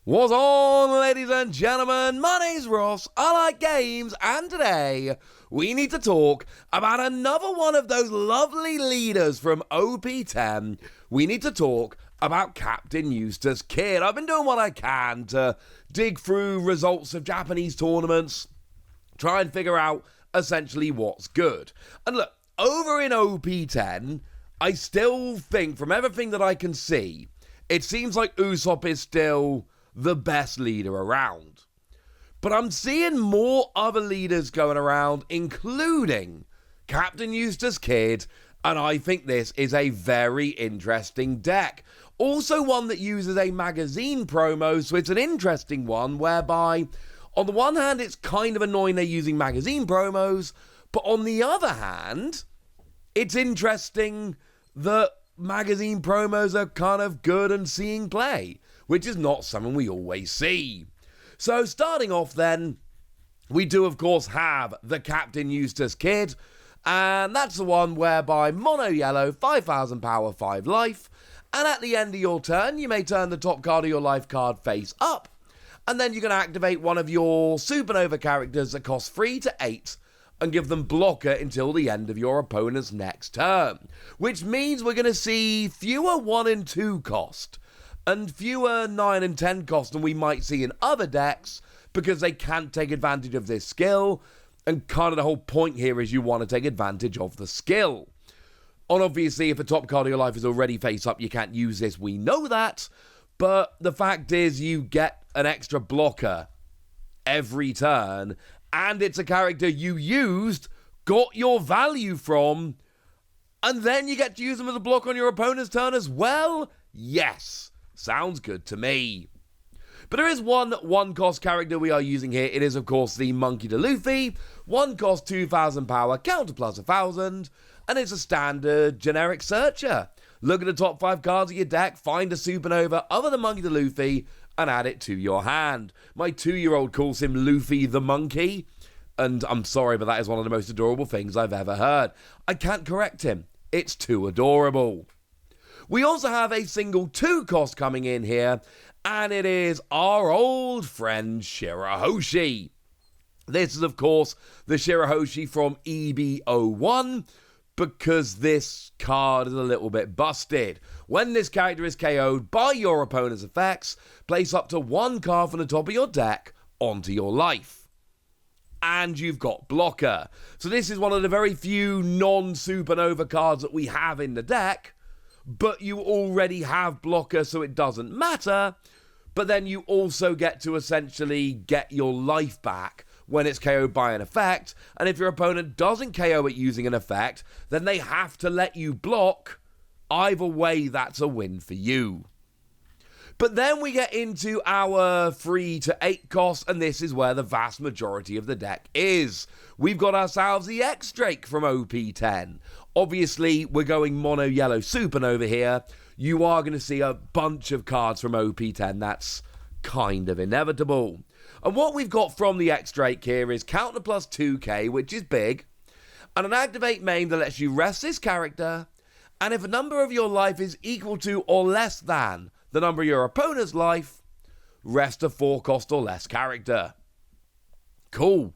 What's on, ladies and gentlemen? My name's Ross, I like games, and today we need to talk about another one of those lovely leaders from OP-10. We need to talk about Captain Eustace Kidd. I've been doing what I can to dig through results of Japanese tournaments, try and figure out essentially what's good. And look, over in OP-10, I still think, from everything that I can see, it seems like Usopp is still the best leader around. But I'm seeing more other leaders going around, including Captain Eustace Kidd, and I think this is a very interesting deck. Also one that uses a magazine promo, so it's an interesting one whereby, on the one hand, it's kind of annoying they're using magazine promos, but on the other hand, it's interesting that magazine promos are kind of good and seeing play, which is not something we always see. So starting off then, we do of course have the Captain Eustace Kidd, and that's the one whereby mono yellow, 5,000 power, 5 life, and at the end of your turn you may turn the top card of your life card face up, and then you can activate one of your supernova characters that costs 3 to 8 and give them blocker until the end of your opponent's next turn, which means we're going to see fewer 1 and 2 cost and fewer 9 and 10 cost than we might see in other decks, because they can't take advantage of this skill, and kind of the whole point here is you want to take advantage of the skill. And obviously, if a top card of your life is already face up, you can't use this, we know that, but the fact is you get an extra blocker every turn, and it's a character you used, got your value from, and then you get to use them as a block on your opponent's turn as well? Yes. Sounds good to me. But there is one cost character we are using here. It is, of course, the Monkey D. Luffy. 1 cost 2,000 power, counter plus 1,000, and it's a standard generic searcher. Look at the top 5 cards of your deck, find a supernova other than Monkey D. Luffy, and add it to your hand. My 2-year-old calls him Luffy the Monkey, and I'm sorry, but that is one of the most adorable things I've ever heard. I can't correct him. It's too adorable. We also have a single 2 cost coming in here, and it is our old friend Shirahoshi. This is, of course, the Shirahoshi from EB01, because this card is a little bit busted. When this character is KO'd by your opponent's effects, place up to 1 card from the top of your deck onto your life. And you've got blocker. So this is one of the very few non-supernova cards that we have in the deck, but you already have blocker, so it doesn't matter. But then you also get to essentially get your life back when it's KO'd by an effect, and if your opponent doesn't KO it using an effect, then they have to let you block. Either way, that's a win for you. But then we get into our 3 to 8 costs, and this is where the vast majority of the deck is. We've got ourselves the X-Drake from OP-10. Obviously, we're going mono yellow supernova here. You are going to see a bunch of cards from OP-10. That's kind of inevitable. And what we've got from the X-Drake here is counter plus 2k, which is big, and an activate main that lets you rest this character, and if a number of your life is equal to or less than the number of your opponent's life, rest a 4 cost or less character. Cool.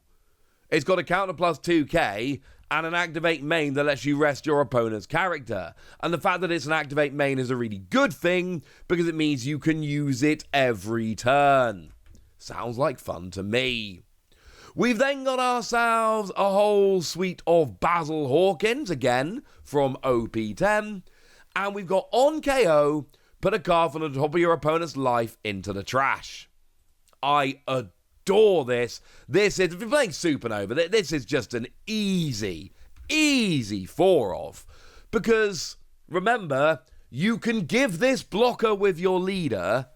It's got a counter plus 2k and an activate main that lets you rest your opponent's character. And the fact that it's an activate main is a really good thing, because it means you can use it every turn. Sounds like fun to me. We've then got ourselves a whole suite of Basil Hawkins, again, from OP-10. And we've got on KO, put a card from the top of your opponent's life into the trash. I adore this. This is, if you're playing Supernova, this is just an easy 4 of. Because, remember, you can give this blocker with your leader,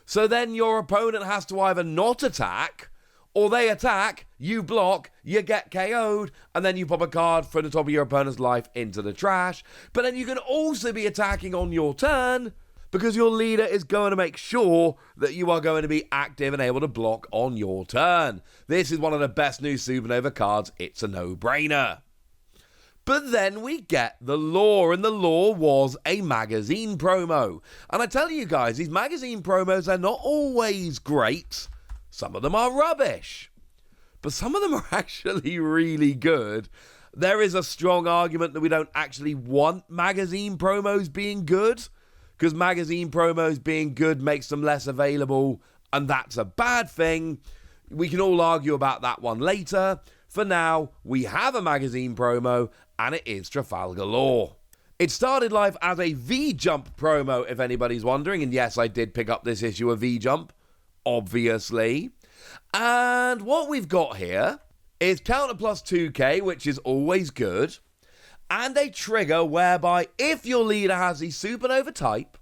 so then your opponent has to either not attack, or they attack, you block, you get KO'd, and then you pop a card from the top of your opponent's life into the trash. But then you can also be attacking on your turn, because your leader is going to make sure that you are going to be active and able to block on your turn. This is one of the best new Supernova cards. It's a no-brainer. But then we get the Law, and the Law was a magazine promo. And I tell you guys, these magazine promos are not always great. Some of them are rubbish. But some of them are actually really good. There is a strong argument that we don't actually want magazine promos being good, because magazine promos being good makes them less available, and that's a bad thing. We can all argue about that one later. For now, we have a magazine promo, and it is Trafalgar Law. It started life as a V-Jump promo, if anybody's wondering, and yes, I did pick up this issue of V-Jump, obviously. And what we've got here is counter plus 2k, which is always good, and a trigger whereby if your leader has the supernova type,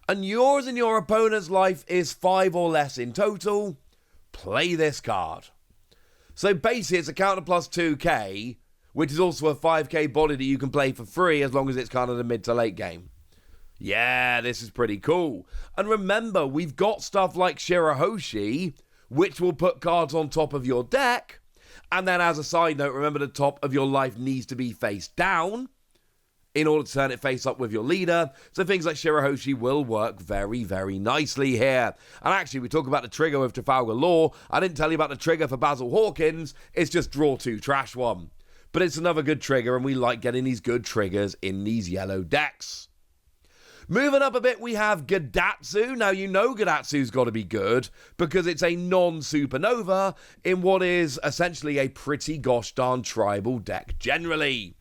and yours and your opponent's life is 5 or less in total, play this card. So basically it's a counter plus 2k, which is also a 5k body that you can play for free as long as it's kind of the mid to late game. Yeah, this is pretty cool. And remember, we've got stuff like Shirahoshi, which will put cards on top of your deck. And then as a side note, remember the top of your life needs to be face down in order to turn it face up with your leader. So things like Shirahoshi will work very, very nicely here. And actually, we talk about the trigger with Trafalgar Law. I didn't tell you about the trigger for Basil Hawkins. It's just draw 2, trash 1. But it's another good trigger, and we like getting these good triggers in these yellow decks. Moving up a bit, we have Gadatsu. Now, you know Gadatsu's got to be good because it's a non-supernova in what is essentially a pretty gosh darn tribal deck generally.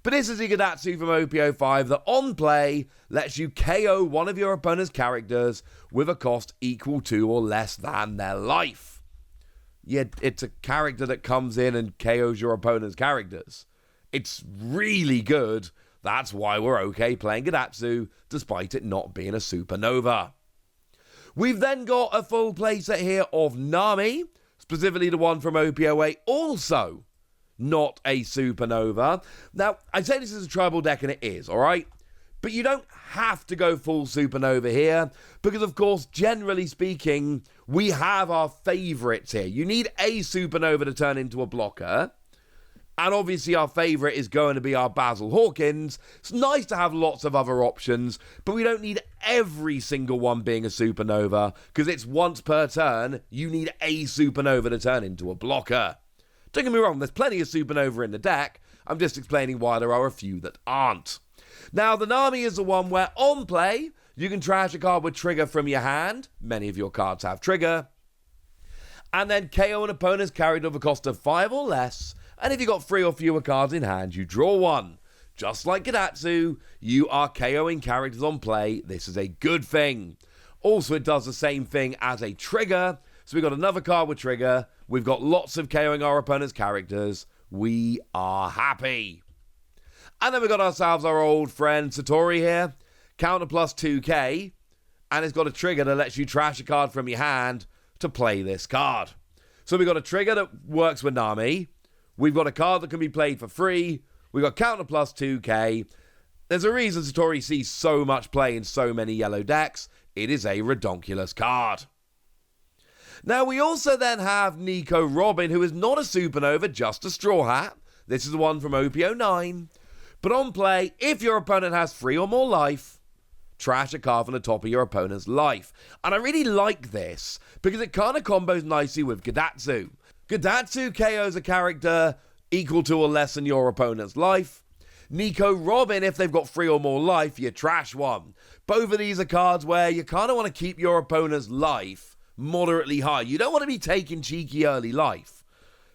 But this is a Gadatsu from OP-10 that on play lets you KO one of your opponent's characters with a cost equal to or less than their life. Yeah, it's a character that comes in and KOs your opponent's characters. It's really good. That's why we're okay playing Gadatsu, despite it not being a supernova. We've then got a full playset here of Nami, specifically the one from OP-08, also not a supernova. Now, I say this is a tribal deck, and it is, alright? But you don't have to go full supernova here, because of course, generally speaking, we have our favourites here. You need a supernova to turn into a blocker. And obviously our favourite is going to be our Basil Hawkins. It's nice to have lots of other options, but we don't need every single one being a supernova, because it's once per turn, you need a supernova to turn into a blocker. Don't get me wrong, there's plenty of supernova in the deck. I'm just explaining why there are a few that aren't. Now, the Nami is the one where on play, you can trash a card with trigger from your hand. Many of your cards have trigger. And then KO an opponent's carried of a cost of 5 or less. And if you've got 3 or fewer cards in hand, you draw 1. Just like Gadatsu, you are KOing characters on play. This is a good thing. Also, it does the same thing as a trigger. So we've got another card with trigger. We've got lots of KOing our opponent's characters. We are happy. And then we've got ourselves our old friend Satori here. Counter plus 2k. And it's got a trigger that lets you trash a card from your hand to play this card. So we've got a trigger that works with Nami. We've got a card that can be played for free. We've got counter plus 2k. There's a reason Satori sees so much play in so many yellow decks. It is a redonkulous card. Now, we also then have Nico Robin, who is not a supernova, just a straw hat. This is the one from OP-09. But on play, if your opponent has 3 or more life, trash a card from the top of your opponent's life. And I really like this, because it kind of combos nicely with Gadatsu. Gadatsu KOs a character equal to or less than your opponent's life. Nico Robin, if they've got 3 or more life, you trash one. Both of these are cards where you kind of want to keep your opponent's life moderately high. You don't want to be taking cheeky early life,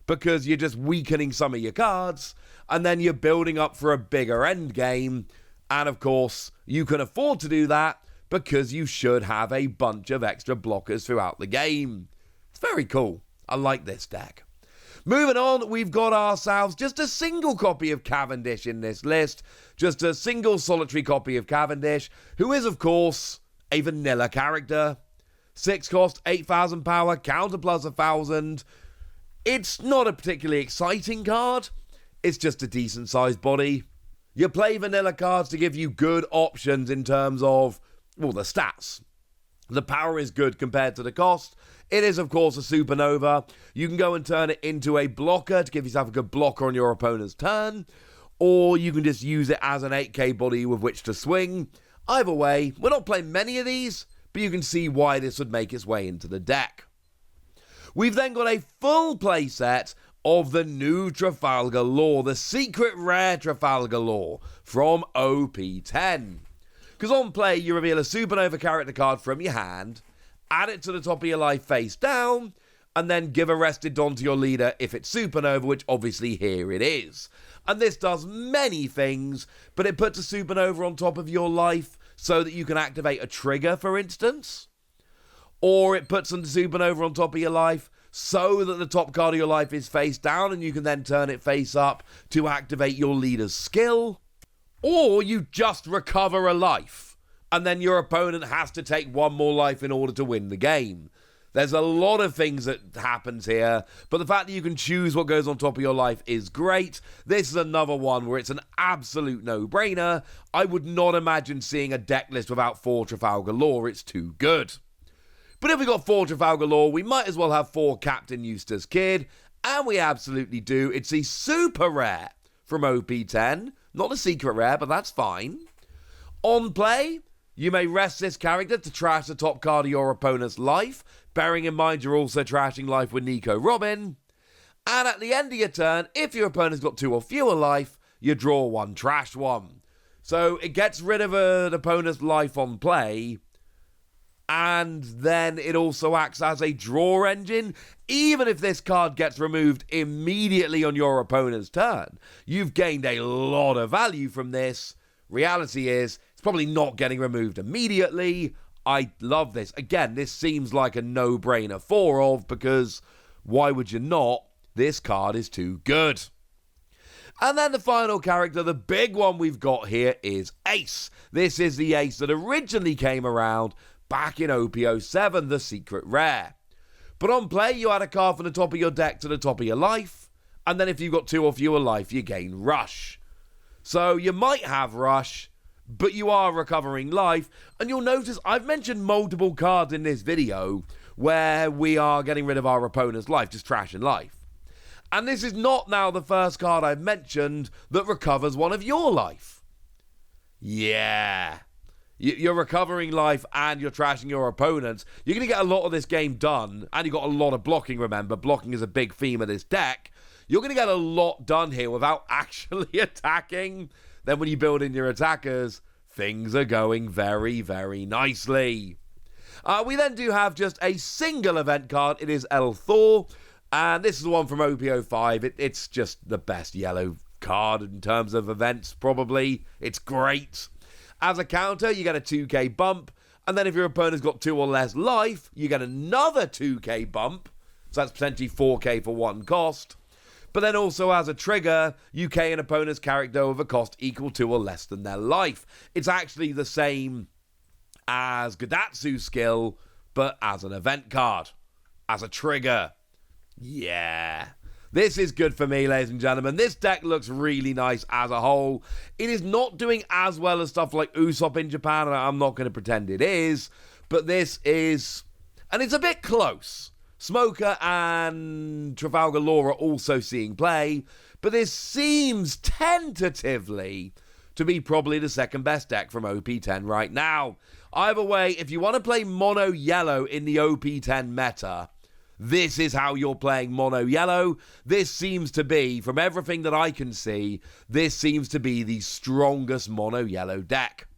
because you're just weakening some of your cards, and then you're building up for a bigger end game. And of course, you can afford to do that because you should have a bunch of extra blockers throughout the game. It's very cool. I like this deck. Moving on, we've got ourselves just a single copy of Cavendish in this list. Just a single solitary copy of Cavendish, who is, of course, a vanilla character. 6 cost, 8,000 power, counter plus 1,000. It's not a particularly exciting card. It's just a decent sized body. You play vanilla cards to give you good options in terms of, well, the stats. The power is good compared to the cost. It is, of course, a supernova. You can go and turn it into a blocker to give yourself a good blocker on your opponent's turn. or you can just use it as an 8k body with which to swing. Either way, we're not playing many of these, but you can see why this would make its way into the deck. We've then got a full playset of the new Trafalgar Law, the secret rare Trafalgar Law from OP-10. Because on play, you reveal a supernova character card from your hand, add it to the top of your life face down, and then give a rested Don to your leader if it's supernova, which obviously here it is. And this does many things, but it puts a supernova on top of your life so that you can activate a trigger, for instance. Or it puts the supernova on top of your life so that the top card of your life is face down and you can then turn it face up to activate your leader's skill. Or you just recover a life, and then your opponent has to take one more life in order to win the game. There's a lot of things that happens here, but the fact that you can choose what goes on top of your life is great. This is another one where it's an absolute no-brainer. I would not imagine seeing a deck list without 4 Trafalgar Law. It's too good. But if we got 4 Trafalgar Law, we might as well have 4 Captain Eustace Kidd, and we absolutely do. It's a super rare from OP-10. Not a secret rare, but that's fine. On play, you may rest this character to trash the top card of your opponent's life, bearing in mind you're also trashing life with Nico Robin. And at the end of your turn, if your opponent's got 2 or fewer life, you draw 1, trash 1. So it gets rid of an opponent's life on play, and then it also acts as a draw engine. Even if this card gets removed immediately on your opponent's turn, you've gained a lot of value from this. Reality is, it's probably not getting removed immediately. I love this. Again, this seems like a no-brainer 4 of, because why would you not? This card is too good. And then the final character, the big one we've got here, is Ace. This is the Ace that originally came around back in OP-07, the secret rare. But on play, you add a card from the top of your deck to the top of your life, and then if you've got 2 or fewer life, you gain Rush. So you might have Rush, but you are recovering life, and you'll notice I've mentioned multiple cards in this video where we are getting rid of our opponent's life, just trashing life. And this is not now the first card I've mentioned that recovers one of your life. Yeah. You're recovering life and you're trashing your opponents. You're going to get a lot of this game done, and you've got a lot of blocking, remember. Blocking is a big theme of this deck. You're going to get a lot done here without actually attacking. Then when you build in your attackers, things are going very, very nicely. We then do have just a single event card. It is Thor, and this is the one from OP-05. It's just the best yellow card in terms of events, probably. It's great. As a counter, you get a 2k bump, and then if your opponent's got 2 or less life, you get another 2k bump, so that's potentially 4k for 1 cost. But then also as a trigger, you K an opponent's character with a cost equal to or less than their life. It's actually the same as Gadatsu's skill, but as an event card, as a trigger. Yeah. This is good for me, ladies and gentlemen. This deck looks really nice as a whole. It is not doing as well as stuff like Usopp in Japan, and I'm not going to pretend it is, but this is, and it's a bit close. Smoker and Trafalgar Law are also seeing play, but this seems tentatively to be probably the second best deck from OP-10 right now. Either way, if you want to play mono yellow in the OP-10 meta, this is how you're playing mono yellow. This seems to be, from everything that I can see, this seems to be the strongest mono yellow deck.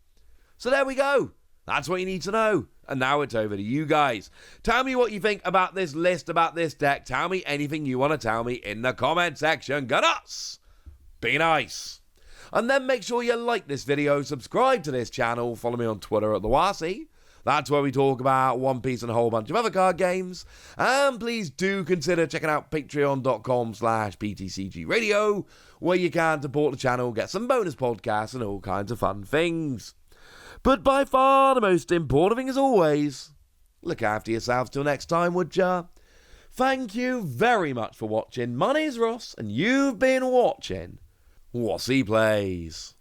So there we go. That's what you need to know. And now it's over to you guys. Tell me what you think about this list, about this deck. Tell me anything you want to tell me in the comment section. Go nuts! Be nice. And then make sure you like this video, subscribe to this channel, follow me on Twitter at TheWasi. That's where we talk about One Piece and a whole bunch of other card games. And please do consider checking out patreon.com/PTCG Radio, where you can support the channel, get some bonus podcasts and all kinds of fun things. But by far the most important thing, as always, look after yourselves till next time, would ya? Thank you very much for watching. My name's Ross, and you've been watching Wasi Plays.